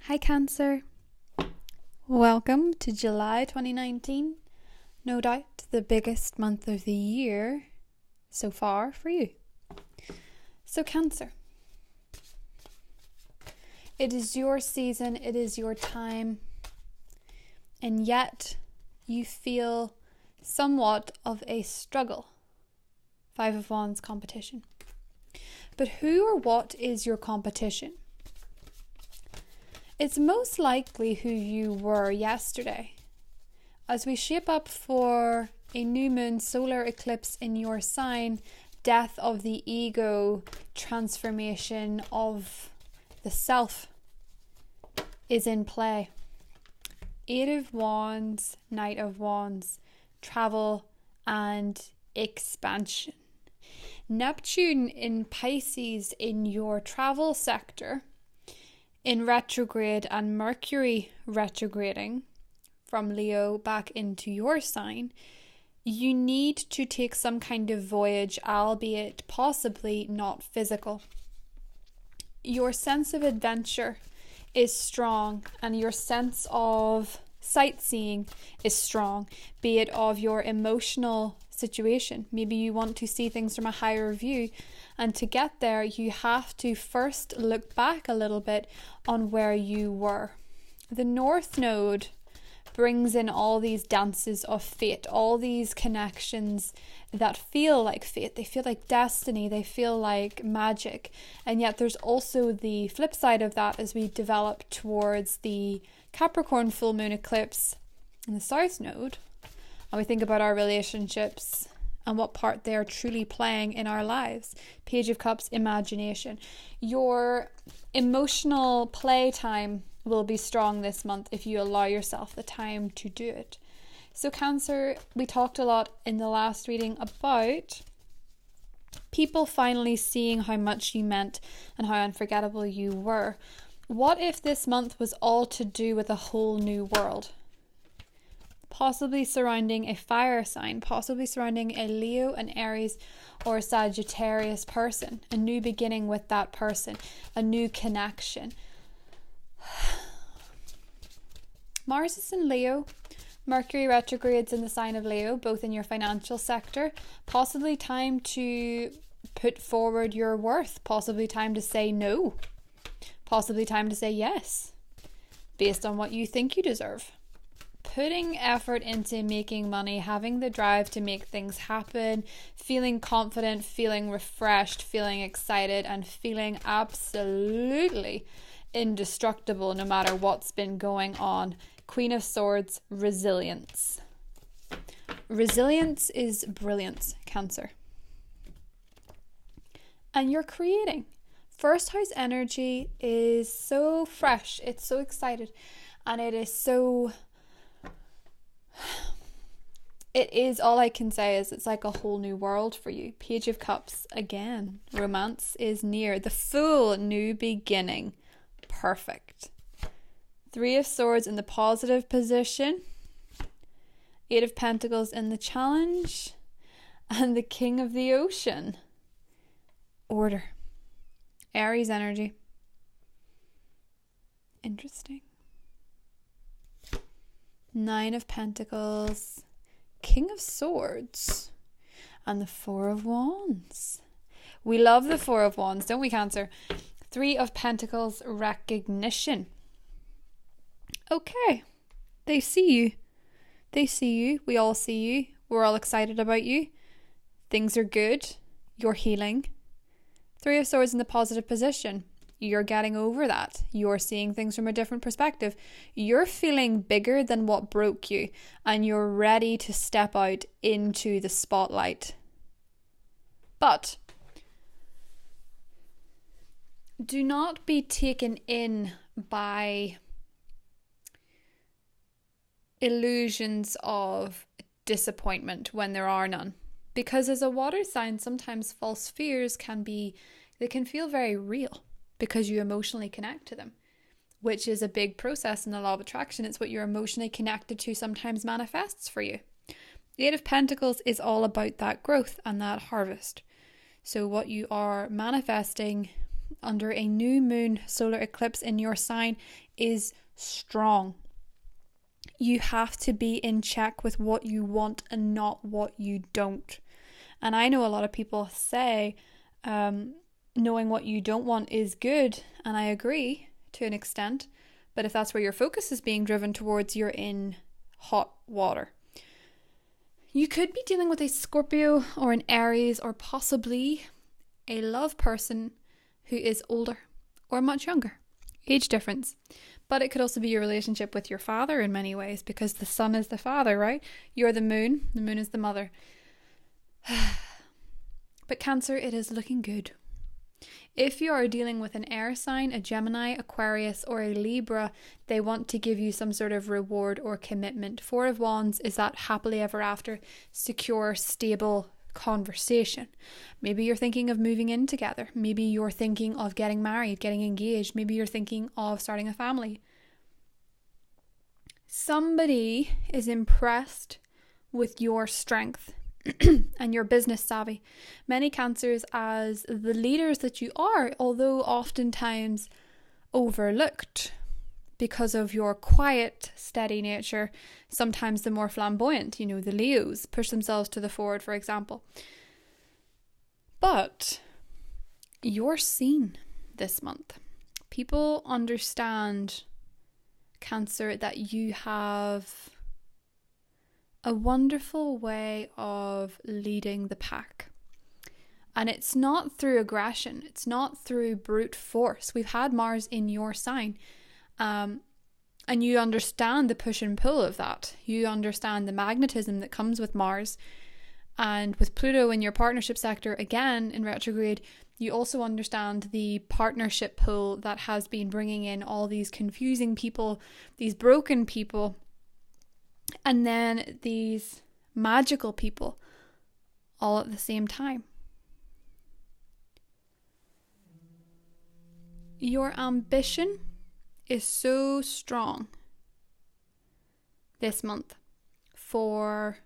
Hi Cancer, welcome to July 2019, no doubt the biggest month of the year so far for you. So Cancer, it is your season, it is your time, and yet you feel somewhat of a struggle. 5 of Wands competition. But who or what is your competition? It's most likely who you were yesterday. As we shape up for a new moon solar eclipse in your sign, death of the ego, transformation of the self is in play. 8 of Wands, Knight of Wands, travel and expansion. Neptune in Pisces in your travel sector in retrograde and Mercury retrograding from Leo back into your sign, you need to take some kind of voyage, albeit possibly not physical. Your sense of adventure is strong and your sense of sightseeing is strong, be it of your emotional situation. Maybe you want to see things from a higher view, and to get there you have to first look back a little bit on where you were. The North Node brings in all these dances of fate, all these connections that feel like fate, they feel like destiny, they feel like magic, and yet there's also the flip side of that as we develop towards the Capricorn full moon eclipse in the South Node, and we think about our relationships and what part they are truly playing in our lives. Page of Cups, imagination. Your emotional playtime will be strong this month if you allow yourself the time to do it. So Cancer, we talked a lot in the last reading about people finally seeing how much you meant and how unforgettable you were. What if this month was all to do with a whole new world? Possibly surrounding a fire sign, possibly surrounding a Leo, an Aries, or a Sagittarius person. A new beginning with that person, a new connection. Mars is in Leo. Mercury retrogrades in the sign of Leo, both in your financial sector. Possibly time to put forward your worth. Possibly time to say no. Possibly time to say yes, based on what you think you deserve. Putting effort into making money, having the drive to make things happen, feeling confident, feeling refreshed, feeling excited, and feeling absolutely indestructible no matter what's been going on. Queen of Swords, resilience. Resilience is brilliance, Cancer. And you're creating. First house energy is so fresh, it's so excited, and it is, all I can say is it's like a whole new world for you. Page of Cups, again, romance is near. The full new beginning. Perfect. 3 of Swords in the positive position. 8 of Pentacles in the challenge. And the King of the Ocean. Order. Aries energy. Interesting. 9 of Pentacles, King of Swords, and the 4 of Wands. We love the 4 of Wands, don't we, Cancer? 3 of Pentacles, recognition. Okay, they see you. They see you. We all see you. We're all excited about you. Things are good. You're healing. 3 of Swords in the positive position. You're getting over that. You're seeing things from a different perspective. You're feeling bigger than what broke you, and you're ready to step out into the spotlight. But do not be taken in by illusions of disappointment when there are none. Because as a water sign, sometimes false fears can feel very real, because you emotionally connect to them, which is a big process in the law of attraction. It's what you're emotionally connected to sometimes manifests for you. The 8 of Pentacles is all about that growth and that harvest. So what you are manifesting under a new moon solar eclipse in your sign is strong. You have to be in check with what you want and not what you don't. And I know a lot of people say knowing what you don't want is good, and I agree to an extent, but if that's where your focus is being driven towards, you're in hot water. You could be dealing with a Scorpio or an Aries or possibly a love person who is older or much younger. Age difference. But it could also be your relationship with your father in many ways, because the sun is the father, right? You're the moon is the mother. But Cancer, it is looking good. If you are dealing with an air sign, a Gemini, Aquarius, or a Libra, they want to give you some sort of reward or commitment. Four of Wands is that happily ever after, secure, stable conversation. Maybe you're thinking of moving in together. Maybe you're thinking of getting married, getting engaged. Maybe you're thinking of starting a family. Somebody is impressed with your strength and your business savvy. Many Cancers, as the leaders that you are, although oftentimes overlooked because of your quiet, steady nature, sometimes the more flamboyant, the Leos, push themselves to the forward, for example. But you're seen this month. People understand, Cancer, that you have a wonderful way of leading the pack. And it's not through aggression. It's not through brute force. We've had Mars in your sign. And you understand the push and pull of that. You understand the magnetism that comes with Mars. And with Pluto in your partnership sector, again, in retrograde, you also understand the partnership pull that has been bringing in all these confusing people, these broken people, and then these magical people all at the same time. Your ambition is so strong this month for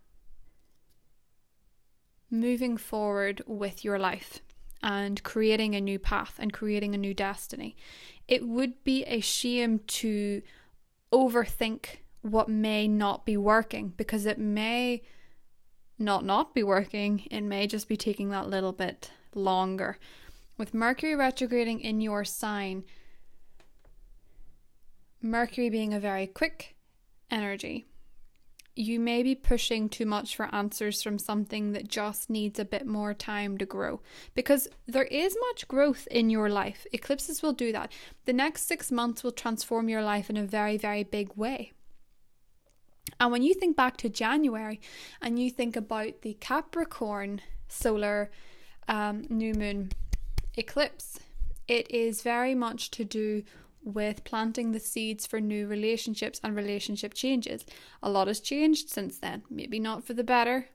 moving forward with your life and creating a new path and creating a new destiny. It would be a shame to overthink what may not be working, because it may not be working. It may just be taking that little bit longer. With Mercury retrograding in your sign, Mercury being a very quick energy, you may be pushing too much for answers from something that just needs a bit more time to grow, because there is much growth in your life. Eclipses will do that. The next 6 months will transform your life in a very, very big way. And when you think back to January and you think about the Capricorn solar new moon eclipse, it is very much to do with planting the seeds for new relationships and relationship changes. A lot has changed since then. Maybe not for the better,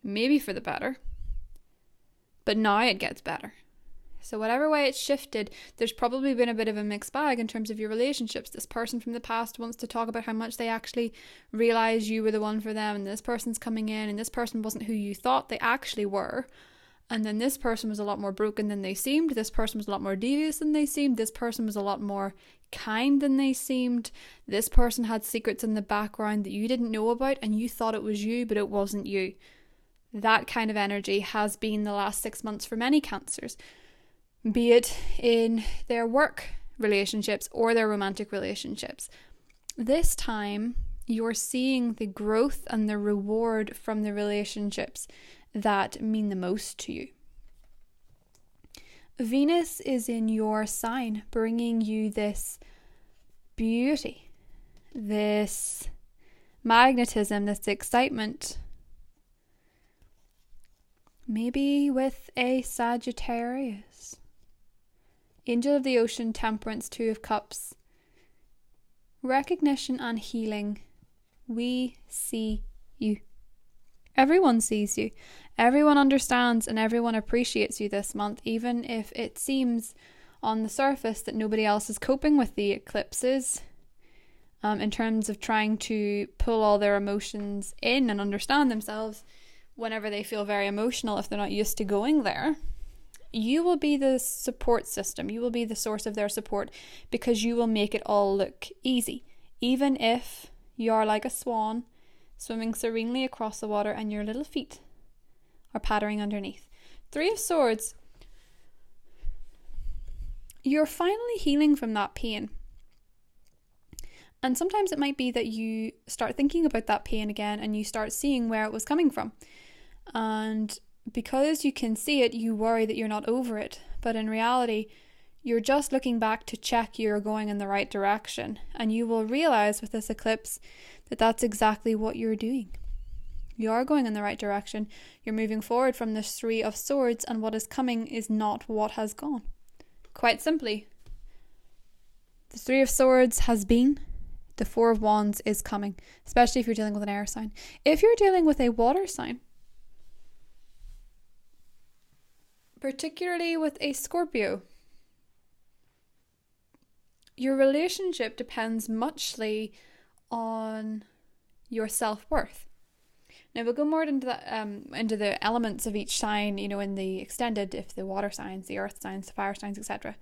maybe for the better, but now it gets better. So whatever way it's shifted, there's probably been a bit of a mixed bag in terms of your relationships. This person from the past wants to talk about how much they actually realize you were the one for them, and this person's coming in and this person wasn't who you thought they actually were. And then this person was a lot more broken than they seemed. This person was a lot more devious than they seemed. This person was a lot more kind than they seemed. This person had secrets in the background that you didn't know about and you thought it was you, but it wasn't you. That kind of energy has been the last 6 months for many Cancers, be it in their work relationships or their romantic relationships. This time, you're seeing the growth and the reward from the relationships that mean the most to you. Venus is in your sign, bringing you this beauty, this magnetism, this excitement. Maybe with a Sagittarius. Angel of the Ocean, Temperance, Two of Cups. Recognition and healing. We see you. Everyone sees you. Everyone understands and everyone appreciates you this month, even if it seems on the surface that nobody else is coping with the eclipses in terms of trying to pull all their emotions in and understand themselves whenever they feel very emotional if they're not used to going there. You will be the support system. You will be the source of their support because you will make it all look easy. Even if you are like a swan swimming serenely across the water and your little feet are pattering underneath. Three of Swords, you're finally healing from that pain. And sometimes it might be that you start thinking about that pain again and you start seeing where it was coming from. And because you can see it, you worry that you're not over it. But in reality, you're just looking back to check you're going in the right direction. And you will realize with this eclipse that that's exactly what you're doing. You are going in the right direction. You're moving forward from this Three of Swords, and what is coming is not what has gone. Quite simply, the Three of Swords has been. The Four of Wands is coming, especially if you're dealing with an air sign. If you're dealing with a water sign, particularly with a Scorpio, your relationship depends muchly on your self-worth. Now we'll go more into the elements of each sign, in the extended, if the water signs, the earth signs, the fire signs, etc.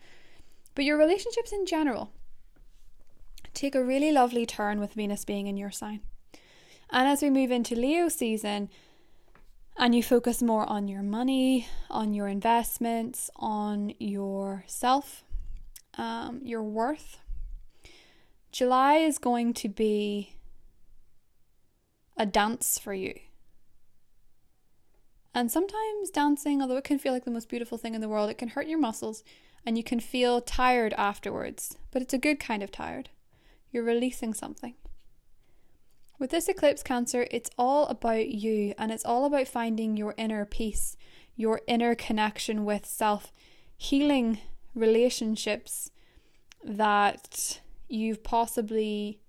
But your relationships in general take a really lovely turn with Venus being in your sign. And as we move into Leo season and you focus more on your money, on your investments, on yourself, your worth, July is going to be a dance for you. And sometimes dancing, although it can feel like the most beautiful thing in the world, it can hurt your muscles and you can feel tired afterwards, but it's a good kind of tired. You're releasing something. With this eclipse, Cancer, it's all about you, and it's all about finding your inner peace, your inner connection with self, healing relationships that you've possibly,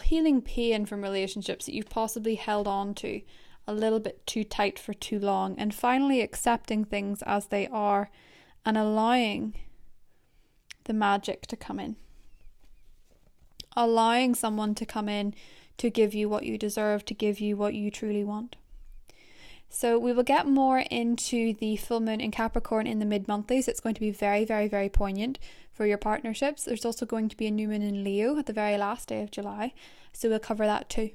healing pain from relationships that you've possibly held on to a little bit too tight for too long, and finally accepting things as they are and allowing the magic to come in. Allowing someone to come in to give you what you deserve, to give you what you truly want. So we will get more into the full moon in Capricorn in the mid-monthlies. It's going to be very, very, very poignant for your partnerships. There's also going to be a new moon in Leo at the very last day of July. So we'll cover that too.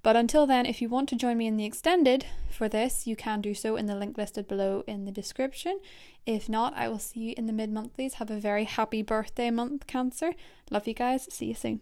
But until then, if you want to join me in the extended for this, you can do so in the link listed below in the description. If not, I will see you in the mid-monthlies. Have a very happy birthday month, Cancer. Love you guys. See you soon.